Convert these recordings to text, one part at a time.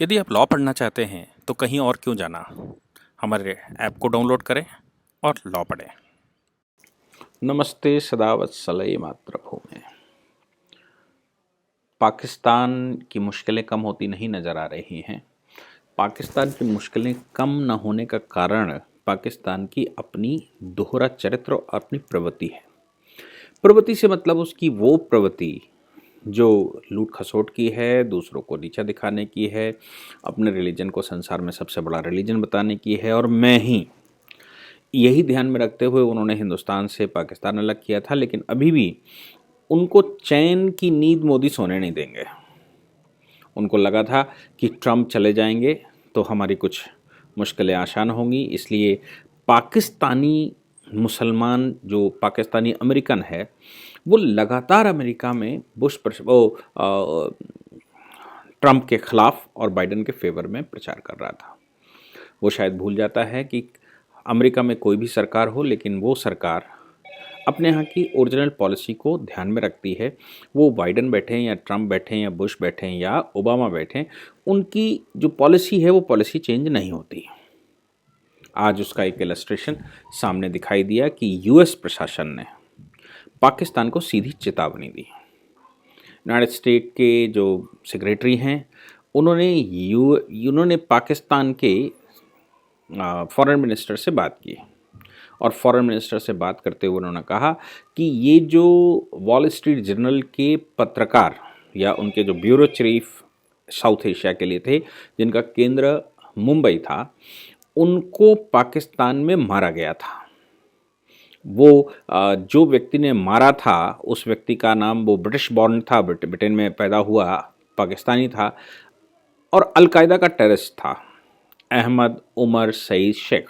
यदि आप लॉ पढ़ना चाहते हैं तो कहीं और क्यों जाना। हमारे ऐप को डाउनलोड करें और लॉ पढ़ें। नमस्ते सदावत्सलय मातृभूमि। पाकिस्तान की मुश्किलें कम होती नहीं नज़र आ रही हैं। पाकिस्तान की मुश्किलें कम न होने का कारण पाकिस्तान की अपनी दोहरा चरित्र और अपनी प्रवृत्ति है। प्रवृत्ति से मतलब उसकी वो प्रवृत्ति जो लूट खसोट की है, दूसरों को नीचा दिखाने की है, अपने रिलीजन को संसार में सबसे बड़ा रिलीजन बताने की है। और मैं ही यही ध्यान में रखते हुए उन्होंने हिंदुस्तान से पाकिस्तान अलग किया था, लेकिन अभी भी उनको चैन की नींद मोदी सोने नहीं देंगे। उनको लगा था कि ट्रंप चले जाएंगे तो हमारी कुछ मुश्किलें आसान होंगी, इसलिए पाकिस्तानी मुसलमान जो पाकिस्तानी अमेरिकन है वो लगातार अमेरिका में ट्रंप के खिलाफ और बाइडेन के फेवर में प्रचार कर रहा था। वो शायद भूल जाता है कि अमेरिका में कोई भी सरकार हो, लेकिन वो सरकार अपने यहाँ की ओरिजिनल पॉलिसी को ध्यान में रखती है। वो बाइडेन बैठे या ट्रंप बैठे या बुश बैठे या ओबामा बैठे, उनकी जो पॉलिसी है वो पॉलिसी चेंज नहीं होती। आज उसका एक इलस्ट्रेशन सामने दिखाई दिया कि यूएस प्रशासन ने पाकिस्तान को सीधी चेतावनी दी। यूनाइटेड स्टेट के जो सेक्रेटरी हैं उन्होंने पाकिस्तान के फॉरेन मिनिस्टर से बात की और फॉरेन मिनिस्टर से बात करते हुए उन्होंने कहा कि ये जो वॉल स्ट्रीट जर्नल के पत्रकार या उनके जो ब्यूरो चीफ साउथ एशिया के लिए थे, जिनका केंद्र मुंबई था, उनको पाकिस्तान में मारा गया था। वो जो व्यक्ति ने मारा था उस व्यक्ति का नाम, वो ब्रिटिश बॉर्न था, ब्रिटेन में पैदा हुआ, पाकिस्तानी था और अलकायदा का टेररिस्ट था, अहमद उमर सईद शेख।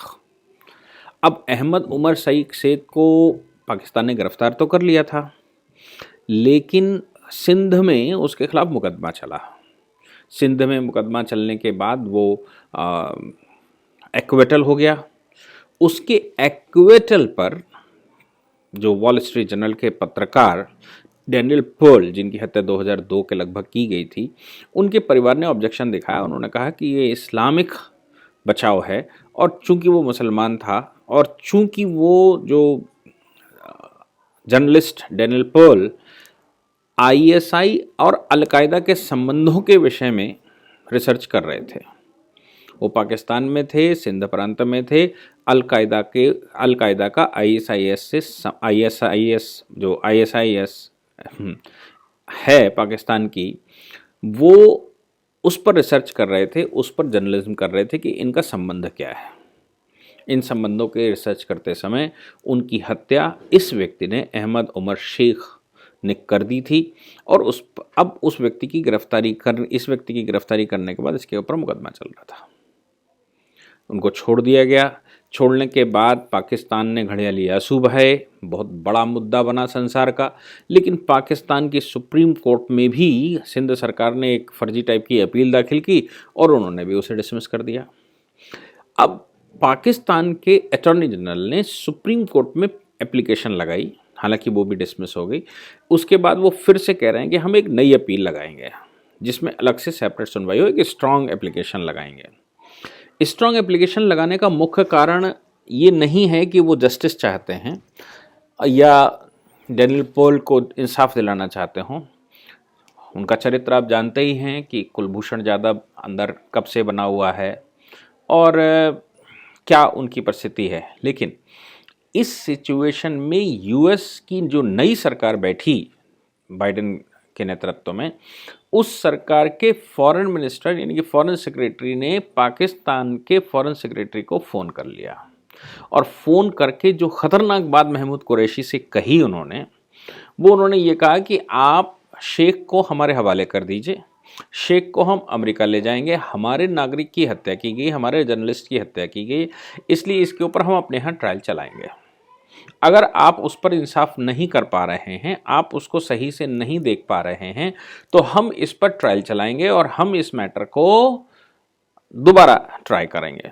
अब अहमद उमर सईद शेख को पाकिस्तान ने गिरफ्तार तो कर लिया था, लेकिन सिंध में उसके खिलाफ मुकदमा चला। सिंध में मुकदमा चलने के बाद वो एक्विटल हो गया। उसके एक्विटल पर जो वॉल स्ट्रीट जर्नल के पत्रकार डैनियल पर्ल, जिनकी हत्या 2002 के लगभग की गई थी, उनके परिवार ने ऑब्जेक्शन दिखाया। उन्होंने कहा कि ये इस्लामिक बचाव है, और चूंकि वो मुसलमान था और चूंकि वो जो जर्नलिस्ट डैनियल पर्ल आईएसआई और अलकायदा के संबंधों के विषय में रिसर्च कर रहे थे, वो पाकिस्तान में थे, सिंध प्रांत में थे, अलकायदा का आईएसआईएस है पाकिस्तान की, वो उस पर रिसर्च कर रहे थे, उस पर जर्नलिज्म कर रहे थे कि इनका संबंध क्या है। इन संबंधों के रिसर्च करते समय उनकी हत्या इस व्यक्ति ने, अहमद उमर शेख ने कर दी थी, और अब इस व्यक्ति की गिरफ्तारी करने के बाद इसके ऊपर मुकदमा चल रहा था। उनको छोड़ दिया गया। छोड़ने के बाद पाकिस्तान ने घड़ियाली आंसू बहाए, बहुत बड़ा मुद्दा बना संसार का, लेकिन पाकिस्तान की सुप्रीम कोर्ट में भी सिंध सरकार ने एक फर्जी टाइप की अपील दाखिल की और उन्होंने भी उसे डिसमिस कर दिया। अब पाकिस्तान के अटॉर्नी जनरल ने सुप्रीम कोर्ट में एप्लीकेशन लगाई, हालांकि वो भी डिसमिस हो गई। उसके बाद वो फिर से कह रहे हैं कि हम एक नई अपील लगाएंगे जिसमें अलग से सेपरेट सुनवाई हो, एक स्ट्रॉन्ग एप्लीकेशन लगाएंगे। स्ट्रॉन्ग एप्लीकेशन लगाने का मुख्य कारण ये नहीं है कि वो जस्टिस चाहते हैं या डैनियल पर्ल को इंसाफ दिलाना चाहते हों। उनका चरित्र आप जानते ही हैं कि कुलभूषण यादव अंदर कब से बना हुआ है और क्या उनकी परिस्थिति है। लेकिन इस सिचुएशन में यूएस की जो नई सरकार बैठी बाइडेन के नेतृत्व में, उस सरकार के फॉरेन मिनिस्टर यानी कि फॉरेन सेक्रेटरी ने पाकिस्तान के फॉरेन सेक्रेटरी को फ़ोन कर लिया और फ़ोन करके जो ख़तरनाक बात महमूद कुरैशी से कही उन्होंने ये कहा कि आप शेख को हमारे हवाले कर दीजिए, शेख को हम अमेरिका ले जाएंगे, हमारे नागरिक की हत्या की गई, हमारे जर्नलिस्ट की हत्या की गई, इसलिए इसके ऊपर हम अपने यहाँ ट्रायल चलाएंगे। अगर आप उस पर इंसाफ नहीं कर पा रहे हैं, आप उसको सही से नहीं देख पा रहे हैं, तो हम इस पर ट्रायल चलाएंगे और हम इस मैटर को दोबारा ट्राई करेंगे।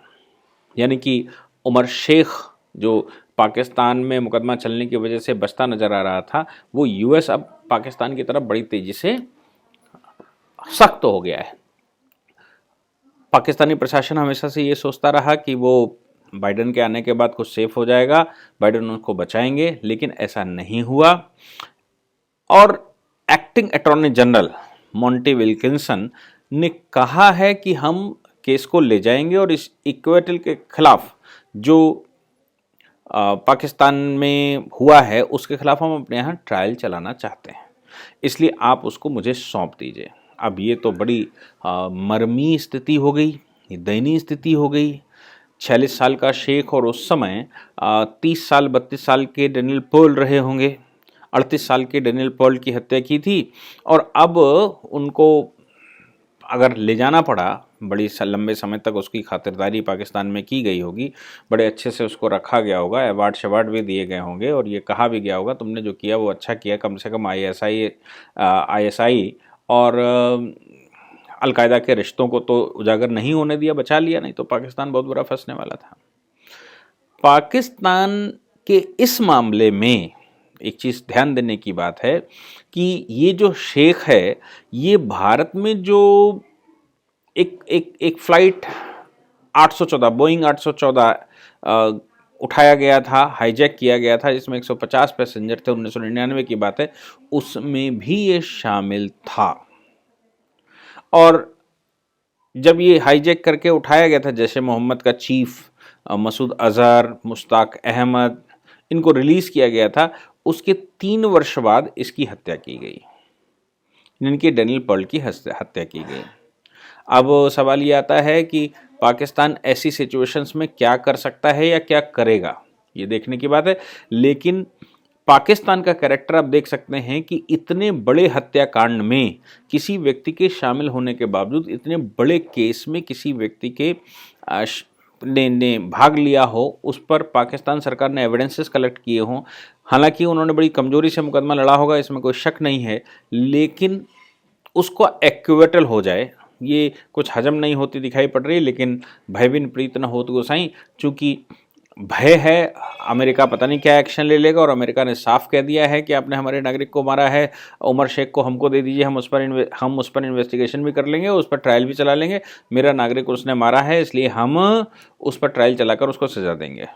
यानी कि उमर शेख जो पाकिस्तान में मुकदमा चलने की वजह से बचता नजर आ रहा था, वो यूएस अब पाकिस्तान की तरफ बड़ी तेजी से सख्त हो गया है। पाकिस्तानी प्रशासन हमेशा से ये सोचता रहा कि वो बाइडेन के आने के बाद कुछ सेफ हो जाएगा, बाइडेन उनको बचाएंगे, लेकिन ऐसा नहीं हुआ। और acting attorney general Monty Wilkinson ने कहा है कि हम केस को ले जाएंगे और इस इक्वेटल के खिलाफ जो पाकिस्तान में हुआ है उसके खिलाफ हम अपने यहाँ ट्रायल चलाना चाहते हैं, इसलिए आप उसको मुझे सौंप दीजिए। अब ये तो बड़ी मर्मी स्थिति हो गई, दयनीय स्थिति हो गई। 46 साल का शेख और उस समय 30 साल 32 साल के डेनियल पर्ल रहे होंगे, 38 साल के डेनियल पर्ल की हत्या की थी, और अब उनको अगर ले जाना पड़ा, बड़ी लंबे समय तक उसकी खातिरदारी पाकिस्तान में की गई होगी, बड़े अच्छे से उसको रखा गया होगा, अवार्ड शवार्ड भी दिए गए होंगे और ये कहा भी गया होगा तुमने जो किया वो अच्छा किया, कम से कम आईएसआई और अलकायदा के रिश्तों को तो उजागर नहीं होने दिया, बचा लिया, नहीं तो पाकिस्तान बहुत बुरा फंसने वाला था। पाकिस्तान के इस मामले में एक चीज़ ध्यान देने की बात है कि ये जो शेख है, ये भारत में जो एक फ़्लाइट 814 बोइंग 814 उठाया गया था, हाईजैक किया गया था, जिसमें 150 पैसेंजर थे, 1999 की बात है, उसमें भी ये शामिल था। और जब ये हाईजैक करके उठाया गया था, जैसे मोहम्मद का चीफ मसूद अजहर, मुश्ताक अहमद, इनको रिलीज़ किया गया था, उसके 3 वर्ष बाद इसकी हत्या की गई, इनकी डेनियल पर्ल की हत्या की गई। अब सवाल ये आता है कि पाकिस्तान ऐसी सिचुएशंस में क्या कर सकता है या क्या करेगा, ये देखने की बात है। लेकिन पाकिस्तान का कैरेक्टर आप देख सकते हैं कि इतने बड़े हत्याकांड में किसी व्यक्ति के शामिल होने के बावजूद, इतने बड़े केस में किसी व्यक्ति के ने भाग लिया हो, उस पर पाकिस्तान सरकार ने एविडेंसेस कलेक्ट किए हों, हालांकि उन्होंने बड़ी कमजोरी से मुकदमा लड़ा होगा, इसमें कोई शक नहीं है, लेकिन उसको एक्विटल हो जाए, ये कुछ हजम नहीं होती दिखाई पड़ रही। लेकिन भय बिन प्रीत न होत गोसाई, चूँकि भय है अमेरिका पता नहीं क्या एक्शन ले लेगा, और अमेरिका ने साफ कह दिया है कि आपने हमारे नागरिक को मारा है, उमर शेख को हमको दे दीजिए, हम उस पर इन्वेस्टिगेशन भी कर लेंगे, उस पर ट्रायल भी चला लेंगे, मेरा नागरिक उसने मारा है इसलिए हम उस पर ट्रायल चलाकर उसको सजा देंगे।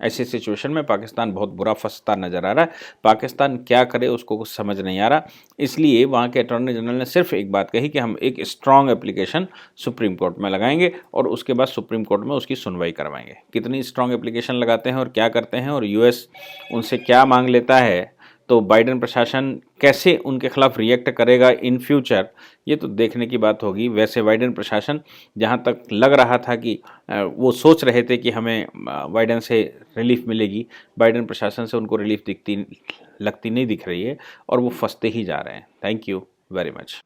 ऐसी सिचुएशन में पाकिस्तान बहुत बुरा फंसता नज़र आ रहा है। पाकिस्तान क्या करे उसको कुछ समझ नहीं आ रहा, इसलिए वहाँ के अटॉर्नी जनरल ने सिर्फ एक बात कही कि हम एक स्ट्रॉन्ग एप्लीकेशन सुप्रीम कोर्ट में लगाएंगे और उसके बाद सुप्रीम कोर्ट में उसकी सुनवाई करवाएंगे। कितनी स्ट्रॉन्ग एप्लीकेशन लगाते हैं और क्या करते हैं और यूएस उनसे क्या मांग लेता है, तो बाइडेन प्रशासन कैसे उनके खिलाफ रिएक्ट करेगा इन फ्यूचर, ये तो देखने की बात होगी। वैसे बाइडेन प्रशासन, जहाँ तक लग रहा था कि वो सोच रहे थे कि हमें बाइडेन से रिलीफ मिलेगी, बाइडेन प्रशासन से उनको रिलीफ लगती नहीं दिख रही है और वो फंसते ही जा रहे हैं। Thank you very much.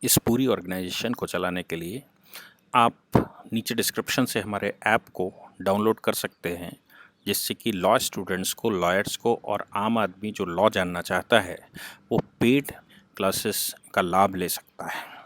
इस पूरी ऑर्गेनाइजेशन को चलाने के लिए आप नीचे डिस्क्रिप्शन से हमारे ऐप को डाउनलोड कर सकते हैं, जिससे कि लॉ स्टूडेंट्स को, लॉयर्स को और आम आदमी जो लॉ जानना चाहता है वो पेड क्लासेस का लाभ ले सकता है।